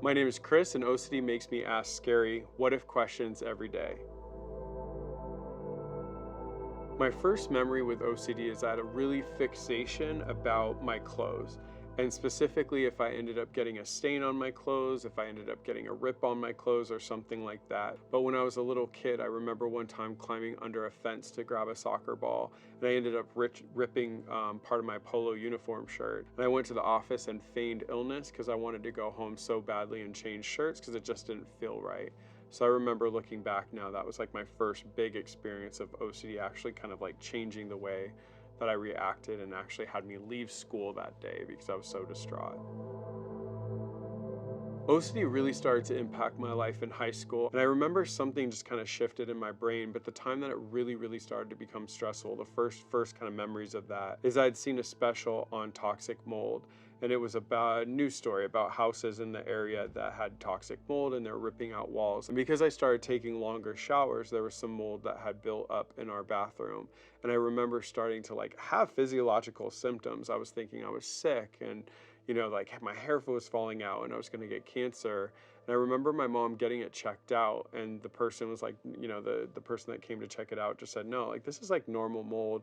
My name is Chris, and OCD makes me ask scary, what if questions every day. My first memory with OCD is I had a really fixation about my clothes. And specifically, if I ended up getting a stain on my clothes, if I ended up getting a rip on my clothes or something like that. But when I was a little kid, I remember one time climbing under a fence to grab a soccer ball, and I ended up ripping part of my polo uniform shirt. And I went to the office and feigned illness because I wanted to go home so badly and change shirts because it just didn't feel right. So I remember looking back now, that was like my first big experience of OCD actually kind of like changing the way that I reacted and actually had me leave school that day because I was so distraught. OCD really started to impact my life in high school, and I remember something just kind of shifted in my brain, but the time that it really started to become stressful, the first kind of memories of that is I'd seen a special on toxic mold, and it was about a news story about houses in the area that had toxic mold and they're ripping out walls. And because I started taking longer showers, there was some mold that had built up in our bathroom. And I remember starting to like have physiological symptoms. I was thinking I was sick, and like my hair was falling out and I was going to get cancer. And I remember my mom getting it checked out, and the person was like, the person that came to check it out just said, no, like this is like normal mold,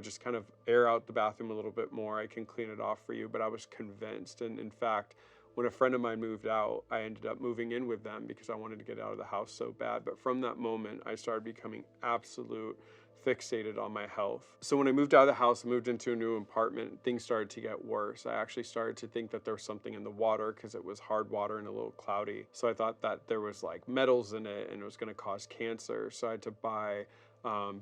just kind of air out the bathroom a little bit more. I can clean it off for you. But I was convinced. And in fact, when a friend of mine moved out, I ended up moving in with them because I wanted to get out of the house so bad. But from that moment, I started becoming absolute fixated on my health. So when I moved out of the house and moved into a new apartment, things started to get worse. I actually started to think that there was something in the water because it was hard water and a little cloudy. So I thought that there was like metals in it and it was going to cause cancer. So I had to buy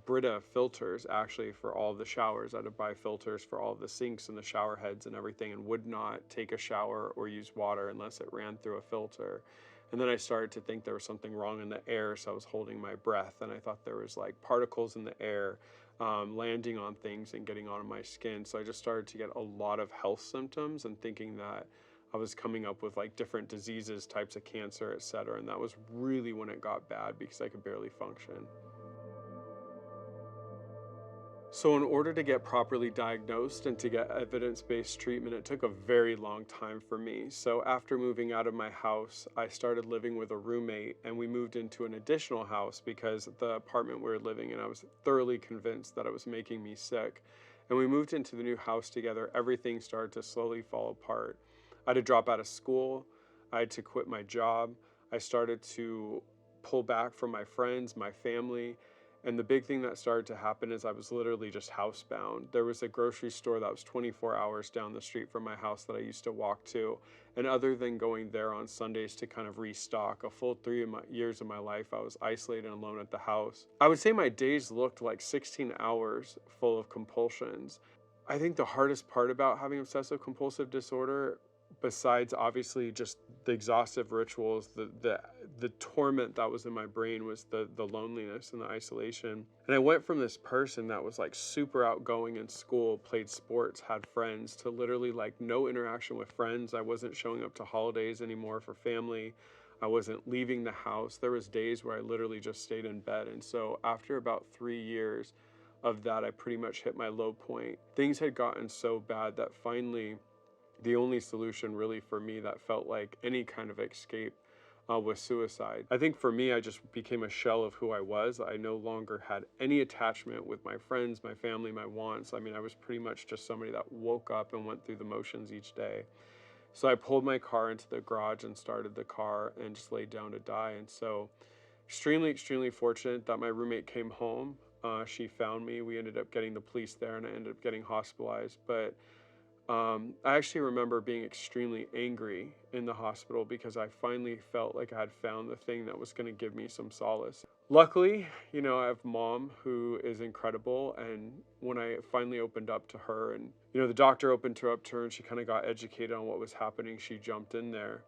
Brita filters actually for all of the showers. I had to buy filters for all of the sinks and the shower heads and everything, and would not take a shower or use water unless it ran through a filter. And then I started to think there was something wrong in the air, so I was holding my breath, and I thought there was like particles in the air landing on things and getting onto my skin. So I just started to get a lot of health symptoms and thinking that I was coming up with like different diseases, types of cancer, etc. And that was really when it got bad because I could barely function. So in order to get properly diagnosed and to get evidence-based treatment, it took a very long time for me. So after moving out of my house, I started living with a roommate, and we moved into an additional house because the apartment we were living in, I was thoroughly convinced that it was making me sick. And we moved into the new house together. Everything started to slowly fall apart. I had to drop out of school. I had to quit my job. I started to pull back from my friends, my family. And the big thing that started to happen is I was literally just housebound. There was a grocery store that was 24 hours down the street from my house that I used to walk to. And other than going there on Sundays to kind of restock, a full 3 years of my life, I was isolated and alone at the house. I would say my days looked like 16 hours full of compulsions. I think the hardest part about having obsessive compulsive disorder, besides obviously just the exhaustive rituals, the torment that was in my brain, was the loneliness and the isolation. And I went from this person that was like super outgoing in school, played sports, had friends, to literally like no interaction with friends. I wasn't showing up to holidays anymore for family. I wasn't leaving the house. There was days where I literally just stayed in bed. And so after about 3 years of that, I pretty much hit my low point. Things had gotten so bad that finally the only solution really for me that felt like any kind of escape was suicide. I think for me, I just became a shell of who I was. I no longer had any attachment with my friends, my family, my wants. I mean, I was pretty much just somebody that woke up and went through the motions each day. So I pulled my car into the garage and started the car and just laid down to die. And so extremely fortunate that my roommate came home. She found me. We ended up getting the police there, and I ended up getting hospitalized. But I actually remember being extremely angry in the hospital because I finally felt like I had found the thing that was going to give me some solace. Luckily, I have mom who is incredible, and when I finally opened up to her, and the doctor opened her up to her and she kind of got educated on what was happening, she jumped in there.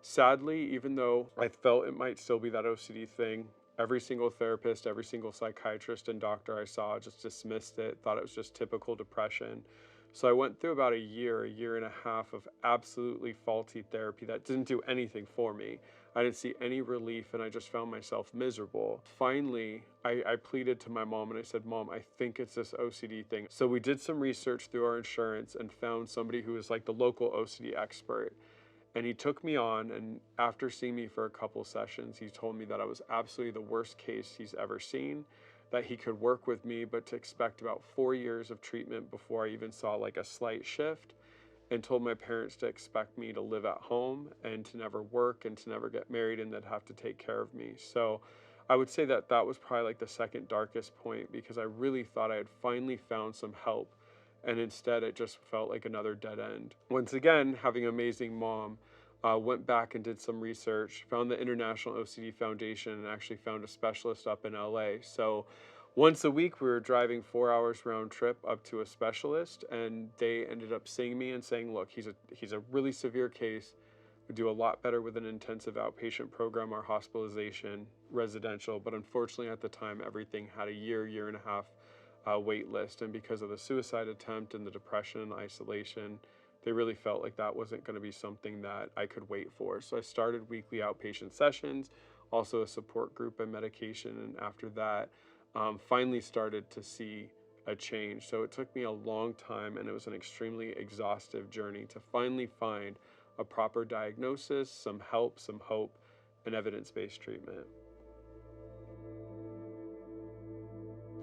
Sadly, even though I felt it might still be that OCD thing, every single therapist, every single psychiatrist and doctor I saw just dismissed it, thought it was just typical depression. So I went through about a year and a half of absolutely faulty therapy that didn't do anything for me. I didn't see any relief, and I just found myself miserable. Finally, I pleaded to my mom and I said, Mom, I think it's this OCD thing. So we did some research through our insurance and found somebody who was like the local OCD expert. And he took me on, and after seeing me for a couple sessions, he told me that I was absolutely the worst case he's ever seen, that he could work with me, but to expect about 4 years of treatment before I even saw like a slight shift, and told my parents to expect me to live at home and to never work and to never get married, and they'd have to take care of me. So I would say that that was probably like the second darkest point, because I really thought I had finally found some help, and instead it just felt like another dead end. Once again, having an amazing mom, went back and did some research, found the International OCD Foundation, and actually found a specialist up in LA. So once a week, we were driving 4 hours round trip up to a specialist, and they ended up seeing me and saying, look, he's a really severe case. We do a lot better with an intensive outpatient program or hospitalization, residential, but unfortunately at the time, everything had a year and a half wait list. And because of the suicide attempt and the depression and isolation, they really felt like that wasn't going to be something that I could wait for. So I started weekly outpatient sessions, also a support group and medication. And after that, finally started to see a change. So it took me a long time, and it was an extremely exhaustive journey to finally find a proper diagnosis, some help, some hope, and evidence-based treatment.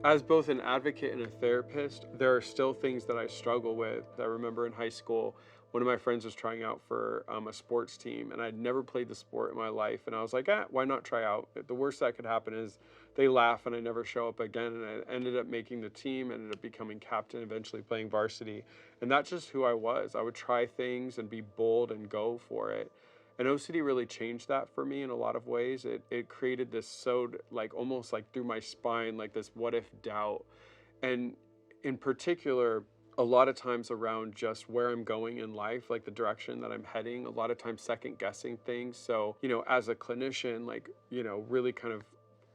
As both an advocate and a therapist, there are still things that I struggle with. I remember in high school, one of my friends was trying out for a sports team, and I'd never played the sport in my life. And I was like, why not try out? The worst that could happen is they laugh and I never show up again. And I ended up making the team, ended up becoming captain, eventually playing varsity. And that's just who I was. I would try things and be bold and go for it. And OCD really changed that for me in a lot of ways. It created this like almost like through my spine, like this what if doubt. And in particular, a lot of times around just where I'm going in life, like the direction that I'm heading, a lot of times second guessing things. So, as a clinician, like, really kind of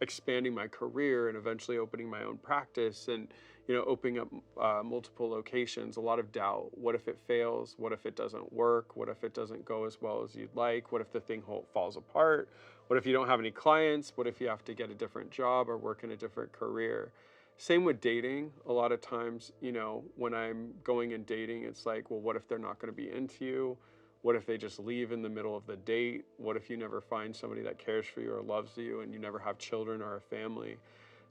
expanding my career and eventually opening my own practice and, opening up multiple locations, a lot of doubt. What if it fails? What if it doesn't work? What if it doesn't go as well as you'd like? What if the thing falls apart? What if you don't have any clients? What if you have to get a different job or work in a different career? Same with dating. A lot of times, when I'm going and dating, it's like, well, what if they're not going to be into you? What if they just leave in the middle of the date? What if you never find somebody that cares for you or loves you, and you never have children or a family?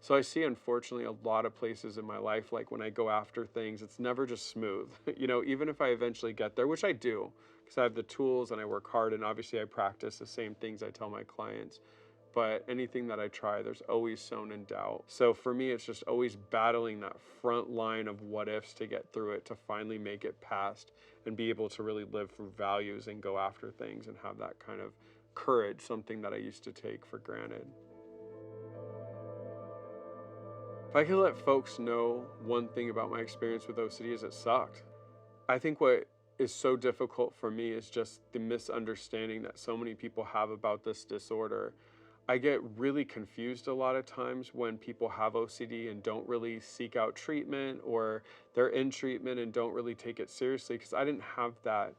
So I see, unfortunately, a lot of places in my life, like when I go after things, it's never just smooth. Even if I eventually get there, which I do, because I have the tools and I work hard, and obviously I practice the same things I tell my clients. But anything that I try, there's always sown in doubt. So for me, it's just always battling that front line of what ifs to get through it, to finally make it past and be able to really live through values and go after things and have that kind of courage, something that I used to take for granted. If I could let folks know one thing about my experience with OCD, is it sucked. I think what is so difficult for me is just the misunderstanding that so many people have about this disorder. I get really confused a lot of times when people have OCD and don't really seek out treatment, or they're in treatment and don't really take it seriously, because I didn't have that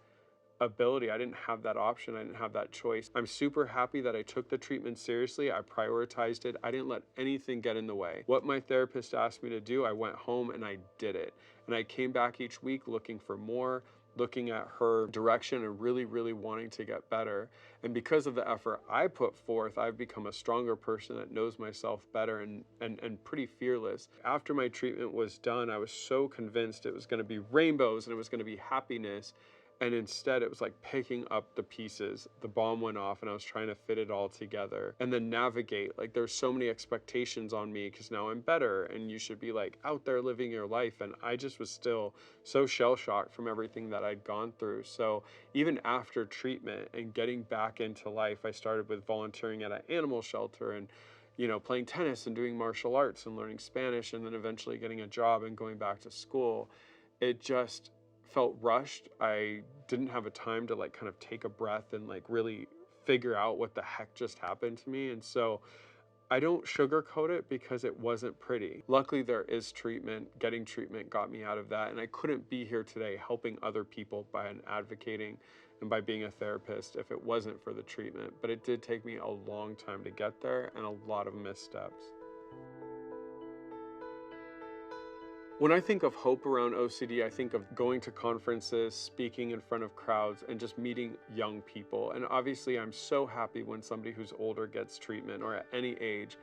ability. I didn't have that option. I didn't have that choice. I'm super happy that I took the treatment seriously. I prioritized it. I didn't let anything get in the way. What my therapist asked me to do, I went home and I did it. And I came back each week looking for more, looking at her direction and really wanting to get better. And because of the effort I put forth, I've become a stronger person that knows myself better and pretty fearless. After my treatment was done, I was so convinced it was going to be rainbows and it was going to be happiness. And instead, it was like picking up the pieces. The bomb went off and I was trying to fit it all together and then navigate. Like, there's so many expectations on me because now I'm better and you should be like out there living your life. And I just was still so shell-shocked from everything that I'd gone through. So even after treatment and getting back into life, I started with volunteering at an animal shelter and playing tennis and doing martial arts and learning Spanish, and then eventually getting a job and going back to school. It just felt rushed. I didn't have a time to like kind of take a breath and like really figure out what the heck just happened to me. And so I don't sugarcoat it because it wasn't pretty. Luckily, there is treatment. Getting treatment got me out of that. And I couldn't be here today helping other people by advocating and by being a therapist if it wasn't for the treatment. But it did take me a long time to get there and a lot of missteps. When I think of hope around OCD, I think of going to conferences, speaking in front of crowds, and just meeting young people. And obviously, I'm so happy when somebody who's older gets treatment or at any age.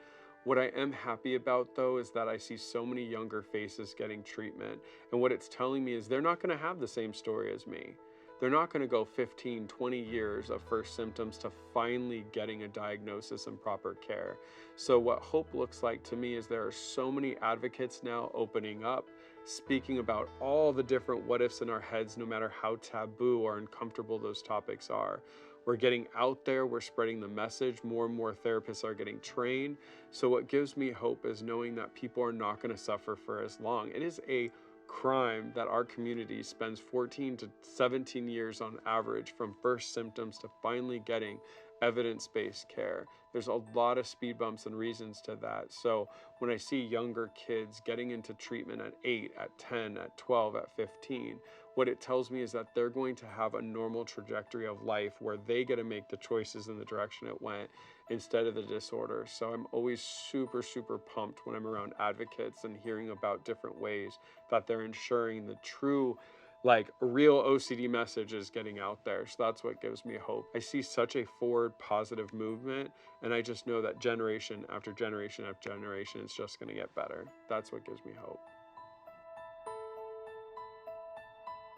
What I am happy about, though, is that I see so many younger faces getting treatment. And what it's telling me is they're not going to have the same story as me. They're not going to go 15, 20 years of first symptoms to finally getting a diagnosis and proper care. So what hope looks like to me is there are so many advocates now opening up, speaking about all the different what ifs in our heads, no matter how taboo or uncomfortable those topics are. We're getting out there, we're spreading the message, more and more therapists are getting trained. So what gives me hope is knowing that people are not going to suffer for as long. It is a crime that our community spends 14 to 17 years on average from first symptoms to finally getting evidence-based care. There's a lot of speed bumps and reasons to that. So when I see younger kids getting into treatment at 8, at 10, at 12, at 15, what it tells me is that they're going to have a normal trajectory of life where they get to make the choices in the direction it went instead of the disorder. So I'm always super, super pumped when I'm around advocates and hearing about different ways that they're ensuring the true, like, real OCD message is getting out there. So that's what gives me hope. I see such a forward positive movement, and I just know that generation after generation after generation, it's just going to get better. That's what gives me hope.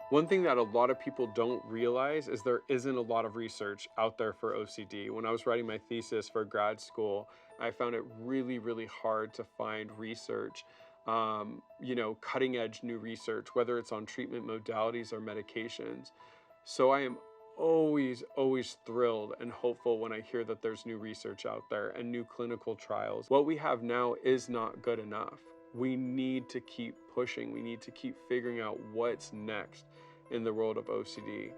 One thing that a lot of people don't realize is there isn't a lot of research out there for OCD. When I was writing my thesis for grad school, I found it really, really hard to find research, cutting edge new research, whether it's on treatment modalities or medications. So I am always, always thrilled and hopeful when I hear that there's new research out there and new clinical trials. What we have now is not good enough. We need to keep pushing. We need to keep figuring out what's next in the world of OCD.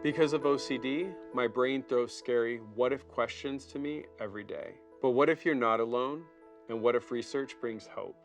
Because of OCD, my brain throws scary what if questions to me every day. But what if you're not alone? And what if research brings hope?